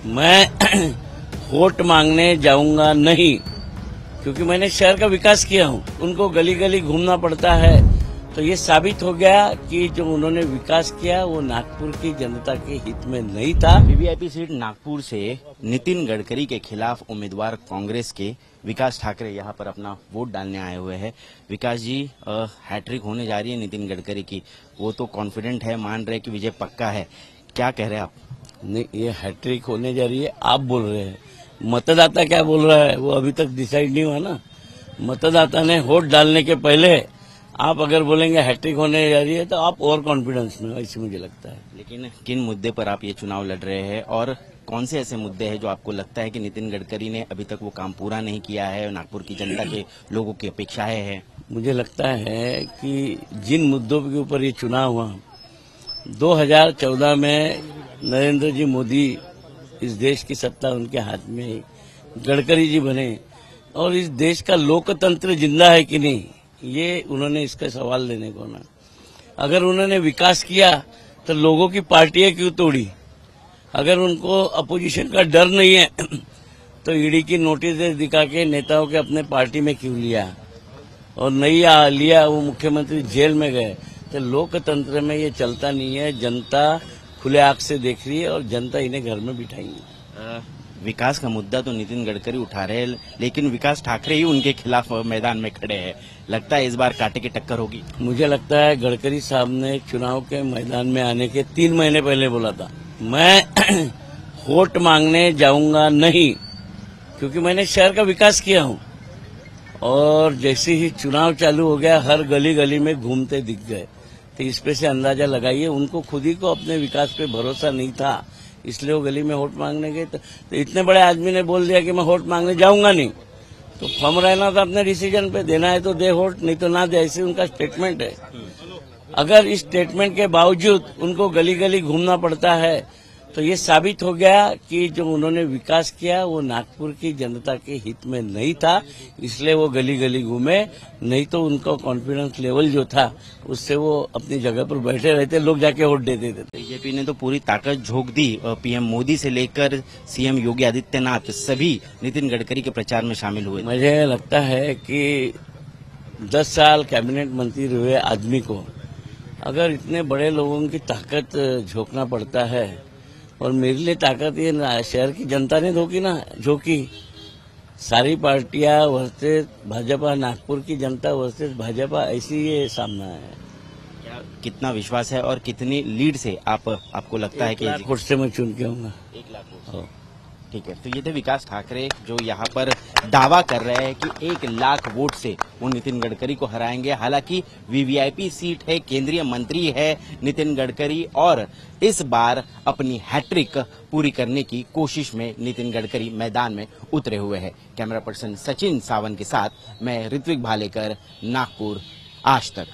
मैं वोट मांगने जाऊंगा नहीं, क्योंकि मैंने शहर का विकास किया हूं। उनको गली गली घूमना पड़ता है, तो ये साबित हो गया कि जो उन्होंने विकास किया वो नागपुर की जनता के हित में नहीं था। वीवीआईपी सीट नागपुर से नितिन गडकरी के खिलाफ उम्मीदवार कांग्रेस के विकास ठाकरे यहां पर अपना वोट डालने आए हुए हैं। विकास जी, हैट्रिक होने जा रही है नितिन गडकरी की, वो तो कॉन्फिडेंट है, मान रहे कि विजय पक्का है, क्या कह रहे हैं आप? नहीं, ये हैट्रिक होने जा रही है, आप बोल रहे हैं। मतदाता क्या बोल रहा है वो अभी तक डिसाइड नहीं हुआ ना। मतदाता ने वोट डालने के पहले आप अगर बोलेंगे हैट्रिक होने जा रही है तो आप और कॉन्फिडेंस में, ऐसे मुझे लगता है। लेकिन किन मुद्दे पर आप ये चुनाव लड़ रहे हैं और कौन से ऐसे मुद्दे हैं जो आपको लगता है कि नितिन गडकरी ने अभी तक वो काम पूरा नहीं किया है, नागपुर की जनता के लोगों की अपेक्षाएं हैं? मुझे लगता है कि जिन मुद्दों के ऊपर ये चुनाव हुआ, 2014 में नरेंद्र जी मोदी, इस देश की सत्ता उनके हाथ में, गडकरी जी बने, और इस देश का लोकतंत्र जिंदा है कि नहीं, ये उन्होंने इसका सवाल लेने को ना। अगर उन्होंने विकास किया तो लोगों की पार्टियां क्यों तोड़ी? अगर उनको अपोजिशन का डर नहीं है तो ईडी की नोटिस दिखा के नेताओं के अपने पार्टी में क्यों लिया, और नहीं लिया वो मुख्यमंत्री जेल में गए। तो लोकतंत्र में ये चलता नहीं है। जनता खुले आंख से देख रही है और जनता इन्हें घर में बिठाएंगी। विकास का मुद्दा तो नितिन गडकरी उठा रहे हैं, लेकिन विकास ठाकरे ही उनके खिलाफ मैदान में खड़े हैं। लगता है इस बार कांटे की टक्कर होगी। मुझे लगता है गडकरी साहब ने चुनाव के मैदान में आने के 3 महीने पहले बोला था, मैं वोट मांगने जाऊंगा नहीं, क्योंकि मैंने शहर का विकास किया हूं। और जैसे ही चुनाव चालू हो गया, हर गली गली में घूमते दिख गए। तो इस पे से अंदाजा लगाइए, उनको खुद ही को अपने विकास पे भरोसा नहीं था, इसलिए वो गली में वोट मांगने गए। तो इतने बड़े आदमी ने बोल दिया कि मैं वोट मांगने जाऊंगा नहीं, तो फर्म रहना था अपने डिसीजन पे, देना है तो दे वोट, नहीं तो ना दे, ऐसे उनका स्टेटमेंट है। अगर इस स्टेटमेंट के बावजूद उनको गली गली घूमना पड़ता है, तो ये साबित हो गया कि जो उन्होंने विकास किया वो नागपुर की जनता के हित में नहीं था, इसलिए वो गली गली घूमे। नहीं तो उनका कॉन्फिडेंस लेवल जो था उससे वो अपनी जगह पर बैठे रहते, लोग जाके वोट दे देते थे। बीजेपी ने तो पूरी ताकत झोंक दी, पीएम मोदी से लेकर सीएम योगी आदित्यनाथ सभी नितिन गडकरी के प्रचार में शामिल हुए। मुझे लगता है कि 10 साल कैबिनेट मंत्री हुए आदमी को अगर इतने बड़े लोगों की ताकत झोंकना पड़ता है, और मेरे लिए ताकत ये शहर की जनता ने झोंकी, सारी पार्टियां वर्सेस भाजपा, नागपुर की जनता वर्सेस भाजपा, ऐसी ये सामना है। क्या कितना विश्वास है और कितनी लीड से आपको लगता है कि 1 लाख वोट से मैं चुन के आऊंगा? 1 लाख वोट। ठीक है, तो ये थे विकास ठाकरे जो यहाँ पर दावा कर रहे हैं कि 1 लाख वोट से वो नितिन गडकरी को हराएंगे। हालांकि वीवीआईपी सीट है, केंद्रीय मंत्री है नितिन गडकरी, और इस बार अपनी हैट्रिक पूरी करने की कोशिश में नितिन गडकरी मैदान में उतरे हुए हैं। कैमरा पर्सन सचिन सावन के साथ मैं ऋत्विक भालेकर, नागपुर, आज तक।